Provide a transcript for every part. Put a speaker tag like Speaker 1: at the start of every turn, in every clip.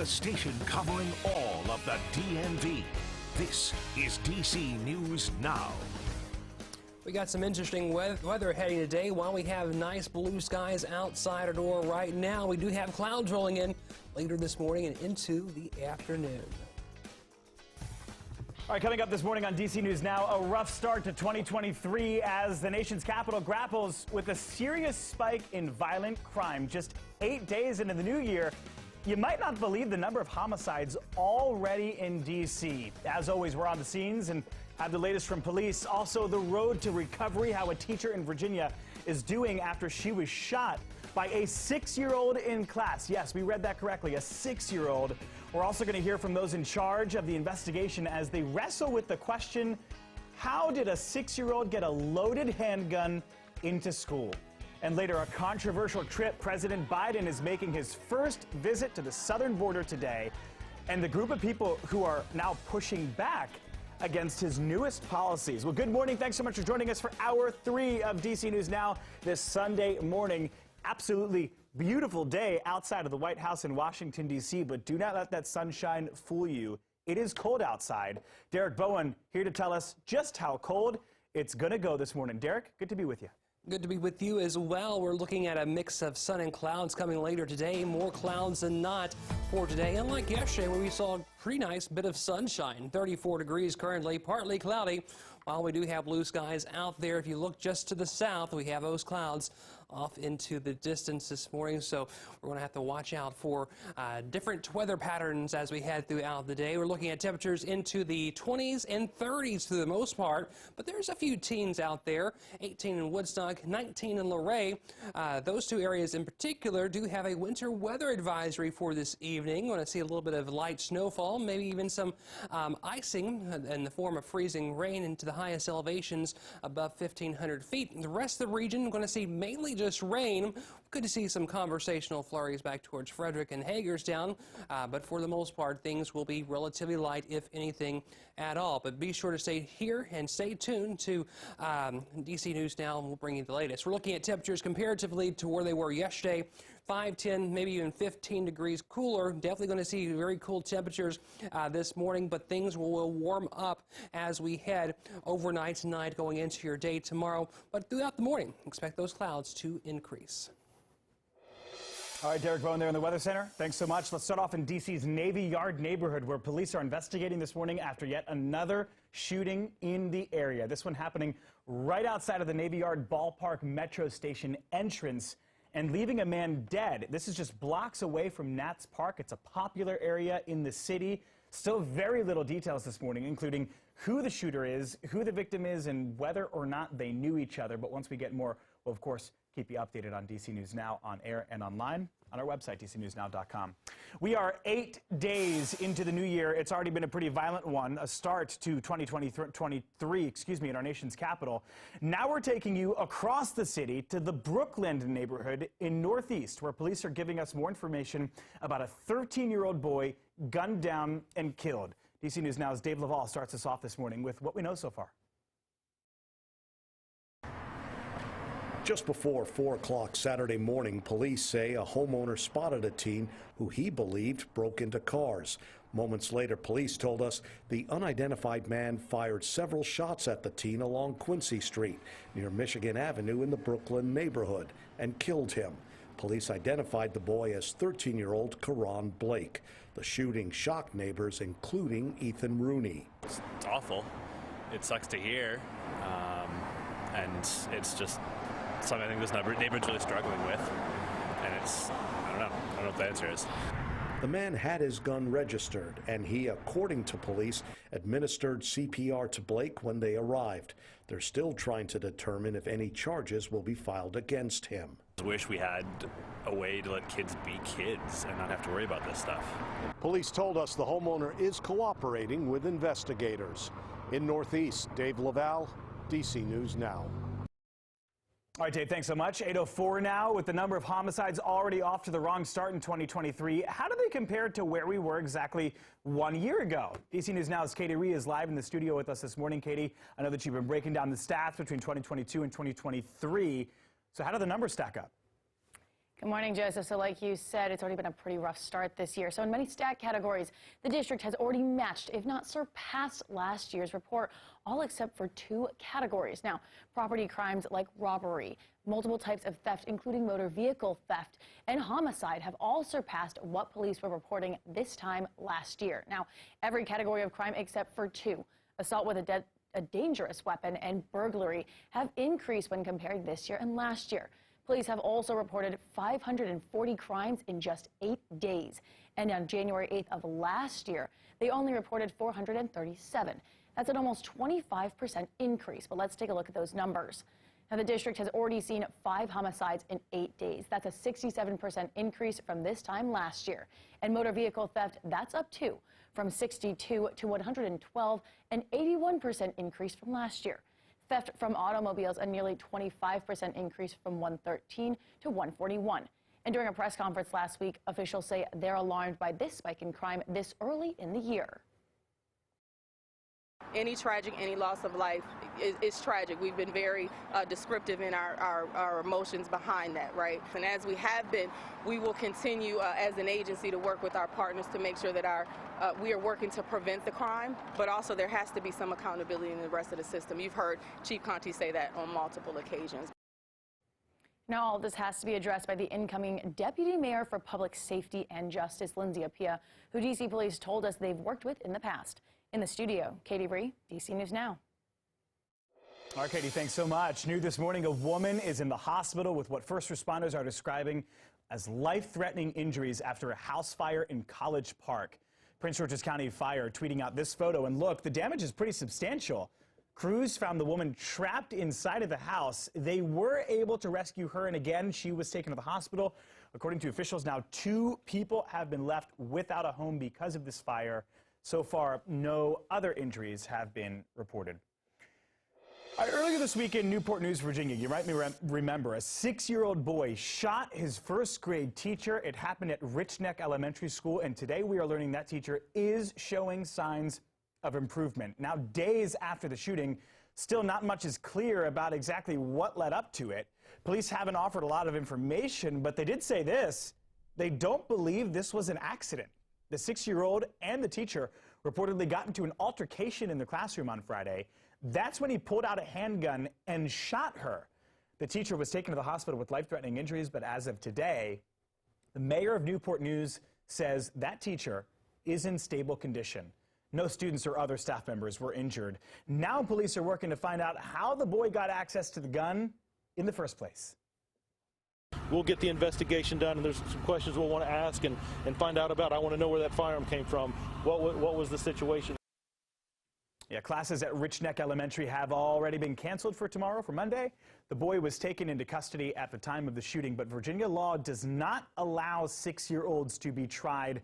Speaker 1: the station covering all of the DMV. This is DC News Now.
Speaker 2: We got some interesting weather heading today. While we have nice blue skies outside our door right now, we do have clouds rolling in later this morning and into the afternoon.
Speaker 3: All right, coming up this morning on DC News Now, a rough start to 2023 as the nation's capital grapples with a serious spike in violent crime. Just 8 days into the new year, you might not believe the number of homicides already in DC. As always, we're on the scenes and have the latest from police. Also, the road to recovery, how a teacher in Virginia is doing after she was shot by a 6-year-old in class. Yes, we read that correctly, a 6-year-old. We're also going to hear from those in charge of the investigation as they wrestle with the question, how did a 6-year-old get a loaded handgun into school? And later, a controversial trip. President Biden is making his first visit to the southern border today, and the group of people who are now pushing back against his newest policies. Well, good morning. Thanks so much for joining us for Hour 3 of DC News Now this Sunday morning. Absolutely beautiful day outside of the White House in Washington, D.C., but do not let that sunshine fool you. It is cold outside. Derek Bowen here to tell us just how cold it's going to go this morning. Derek, good to be with you.
Speaker 2: Good to be with you as well. We're looking at a mix of sun and clouds coming later today. More clouds than not for today. Unlike yesterday where we saw a pretty nice bit of sunshine. 34 degrees currently, partly cloudy. While we do have blue skies out there, if you look just to the south, we have those clouds off into the distance this morning. So we're going to have to watch out for different weather patterns as we head throughout the day. We're looking at temperatures into the 20s and 30s for the most part, but there's a few teens out there. 18 in Woodstock, 19 in Luray. Those two areas in particular do have a winter weather advisory for this evening. We're going to see a little bit of light snowfall, maybe even some icing in the form of freezing rain into the highest elevations above 1,500 feet. The rest of the region, we're going to see mainly just rain. Good to see some conversational flurries back towards Frederick and Hagerstown, but for the most part, things will be relatively light, if anything at all. But be sure to stay here and stay tuned to DC News Now, and we'll bring you the latest. We're looking at temperatures comparatively to where they were yesterday. 5, 10, maybe even 15 degrees cooler. Definitely going to see very cool temperatures this morning, but things will warm up as we head overnight tonight going into your day tomorrow. But throughout the morning, expect those clouds to increase.
Speaker 3: All right, Derek Bowen there in the Weather Center. Thanks so much. Let's start off in D.C.'s Navy Yard neighborhood, where police are investigating this morning after yet another shooting in the area. This one happening right outside of the Navy Yard Ballpark Metro Station entrance and leaving a man dead. This is just blocks away from Nats Park. It's a popular area in the city. Still very little details this morning, including who the shooter is, who the victim is, and whether or not they knew each other. But once we get more, we'll, of course, keep you updated on DC News Now on air and online on our website, dcnewsnow.com. We are 8 days into the new year. It's already been a pretty violent one, a start to 2023, in our nation's capital. Now we're taking you across the city to the Brookland neighborhood in Northeast, where police are giving us more information about a 13-year-old boy gunned down and killed. DC News Now's Dave Laval starts us off this morning with what we know so far.
Speaker 4: Just before 4 o'clock Saturday morning, police say a homeowner spotted a teen who he believed broke into cars. Moments later, police told us the unidentified man fired several shots at the teen along Quincy Street near Michigan Avenue in the Brooklyn neighborhood and killed him. Police identified the boy as 13-year-old Karan Blake. The shooting shocked neighbors, including Ethan Rooney.
Speaker 5: It's awful. It sucks to hear, and it's just something I think this neighborhood's really struggling with, and I don't know what the answer is.
Speaker 4: The man had his gun registered, and he, according to police, administered CPR to Blake when they arrived. They're still trying to determine if any charges will be filed against him.
Speaker 5: I wish we had a way to let kids be kids and not have to worry about this stuff.
Speaker 6: Police told us the homeowner is cooperating with investigators. In Northeast, Dave Laval, DC News Now.
Speaker 3: All right, Dave, thanks so much. 8:04 now, with the number of homicides already off to the wrong start in 2023. How do they compare to where we were exactly 1 year ago? DC News Now's Katie Rhee is live in the studio with us this morning. Katie, I know that you've been breaking down the stats between 2022 and 2023. So how do the numbers stack up?
Speaker 7: Good morning, Joseph. So like you said, it's already been a pretty rough start this year. So in many stat categories, the district has already matched, if not surpassed, last year's report, all except for 2 categories. Now, property crimes like robbery, multiple types of theft, including motor vehicle theft, and homicide have all surpassed what police were reporting this time last year. Now, every category of crime except for 2, assault with a dangerous weapon and burglary, have increased when compared this year and last year. Police have also reported 540 crimes in just 8 days. And on January 8th of last year, they only reported 437. That's an almost 25% increase. But let's take a look at those numbers. Now, the district has already seen 5 homicides in 8 days. That's a 67% increase from this time last year. And motor vehicle theft, that's up too, from 62 to 112, an 81% increase from last year. Theft from automobiles, a nearly 25% increase from 113 to 141. And during a press conference last week, officials say they're alarmed by this spike in crime this early in the year.
Speaker 8: Any loss of life is tragic. We've been very descriptive in our emotions behind that, right? And as we have been, we will continue as an agency to work with our partners to make sure that we are working to prevent the crime, but also there has to be some accountability in the rest of the system. You've heard Chief Conte say that on multiple occasions.
Speaker 7: Now, all of this has to be addressed by the incoming Deputy Mayor for Public Safety and Justice, Lindsay Appiah, who D.C. Police told us they've worked with in the past. In the studio, Katie Bree, D.C. News Now.
Speaker 3: All right, Katie, thanks so much. New this morning, a woman is in the hospital with what first responders are describing as life-threatening injuries after a house fire in College Park. Prince George's County Fire tweeting out this photo, and look, the damage is pretty substantial. Crews found the woman trapped inside of the house. They were able to rescue her, and again, she was taken to the hospital. According to officials, now 2 people have been left without a home because of this fire. So far, no other injuries have been reported. Earlier this week in Newport News, Virginia, you might remember a 6-year-old boy shot his first-grade teacher. It happened at Rich Neck Elementary School, and today we are learning that teacher is showing signs of improvement. Now, days after the shooting, still not much is clear about exactly what led up to it. Police haven't offered a lot of information, but they did say this: they don't believe this was an accident. The 6-year-old and the teacher reportedly got into an altercation in the classroom on Friday. That's when he pulled out a handgun and shot her. The teacher was taken to the hospital with life-threatening injuries, but as of today, the mayor of Newport News says that teacher is in stable condition. No students or other staff members were injured. Now police are working to find out how the boy got access to the gun in the first place.
Speaker 9: We'll get the investigation done, and there's some questions we'll want to ask and find out about. I want to know where that firearm came from. What was the situation?
Speaker 3: Yeah, classes at Rich Neck Elementary have already been canceled for tomorrow, for Monday. The boy was taken into custody at the time of the shooting, but Virginia law does not allow 6-year-olds to be tried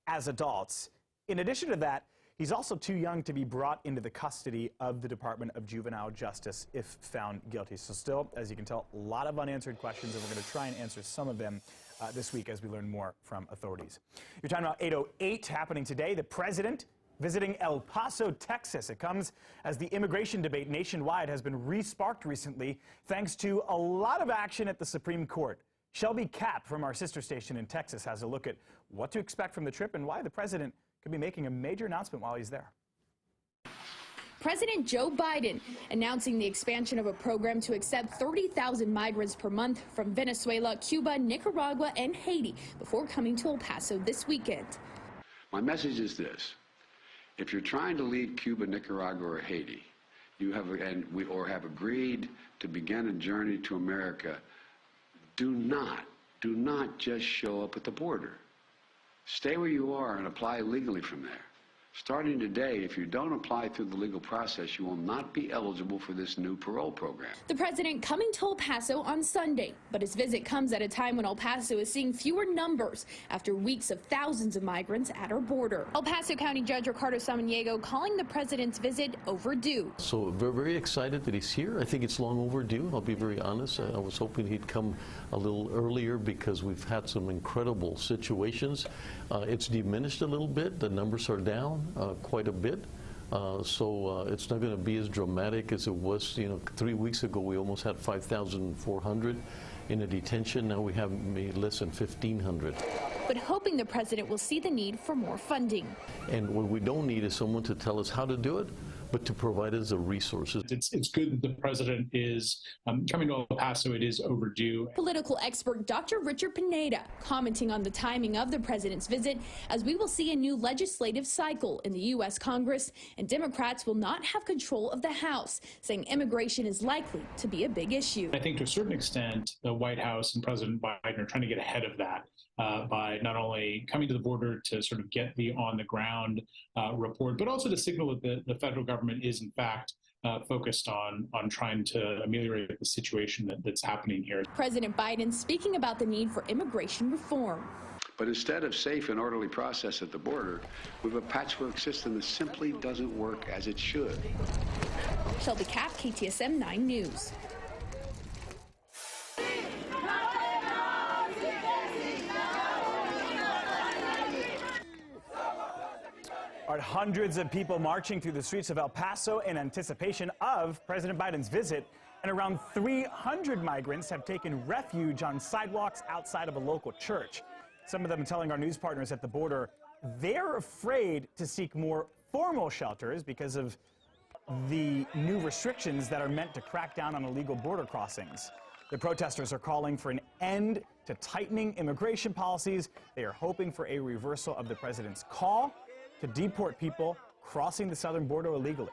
Speaker 3: as adults. In addition to that, he's also too young to be brought into the custody of the Department of Juvenile Justice if found guilty. So still, as you can tell, a lot of unanswered questions, and we're going to try and answer some of them this week as we learn more from authorities. You're talking about 808 happening today. The president visiting El Paso, Texas. It comes as the immigration debate nationwide has been re-sparked recently thanks to a lot of action at the Supreme Court. Shelby Capp from our sister station in Texas has a look at what to expect from the trip and why the president could be making a major announcement while he's there.
Speaker 10: President Joe Biden announcing the expansion of a program to accept 30,000 migrants per month from Venezuela, Cuba, Nicaragua, and Haiti before coming to El Paso this weekend.
Speaker 11: My message is this: if you're trying to leave Cuba, Nicaragua, or Haiti, or have agreed to begin a journey to America, do not just show up at the border. Stay where you are and apply legally from there. Starting today, if you don't apply through the legal process, you will not be eligible for this new parole program.
Speaker 10: The president coming to El Paso on Sunday, but his visit comes at a time when El Paso is seeing fewer numbers after weeks of thousands of migrants at our border. El Paso County Judge Ricardo Samaniego calling the president's visit overdue.
Speaker 12: So we're very excited that he's here. I think it's long overdue. I'll be very honest. I was hoping he'd come a little earlier because we've had some incredible situations. It's diminished a little bit. The numbers are down quite a bit. So it's not going to be as dramatic as it was. 3 weeks ago we almost had 5,400, in a detention. Now we have maybe less than 1,500.
Speaker 10: But hoping the president will see the need for more funding.
Speaker 12: And what we don't need is someone to tell us how to do it, but to provide us the resources.
Speaker 13: It's good that the president is coming to El Paso. It is overdue.
Speaker 10: Political expert Dr. Richard Pineda commenting on the timing of the president's visit, as we will see a new legislative cycle in the U.S. Congress, and Democrats will not have control of the House, saying immigration is likely to be a big issue.
Speaker 13: I think to a certain extent, the White House and President Biden are trying to get ahead of that by not only coming to the border to sort of get the on-the-ground report, but also to signal that the federal government is, in fact, focused on trying to ameliorate the situation that's happening here.
Speaker 10: President Biden speaking about the need for immigration reform.
Speaker 11: But instead of safe and orderly process at the border, we have a patchwork system that simply doesn't work as it should.
Speaker 10: Shelby Kapp, KTSM 9 News.
Speaker 3: Are hundreds of people marching through the streets of El Paso in anticipation of President Biden's visit, and around 300 migrants have taken refuge on sidewalks outside of a local church. Some of them telling our news partners at the border they're afraid to seek more formal shelters because of the new restrictions that are meant to crack down on illegal border crossings. The protesters are calling for an end to tightening immigration policies. They are hoping for a reversal of the president's call to deport people crossing the southern border illegally.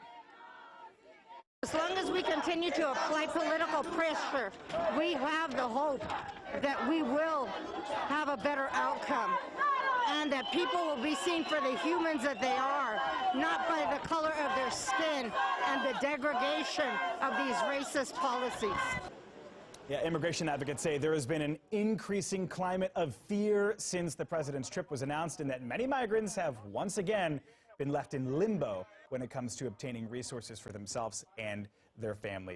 Speaker 14: As long as we continue to apply political pressure, we have the hope that we will have a better outcome and that people will be seen for the humans that they are, not by the color of their skin and the degradation of these racist policies.
Speaker 3: Yeah, immigration advocates say there has been an increasing climate of fear since the president's trip was announced, and that many migrants have once again been left in limbo when it comes to obtaining resources for themselves and their families.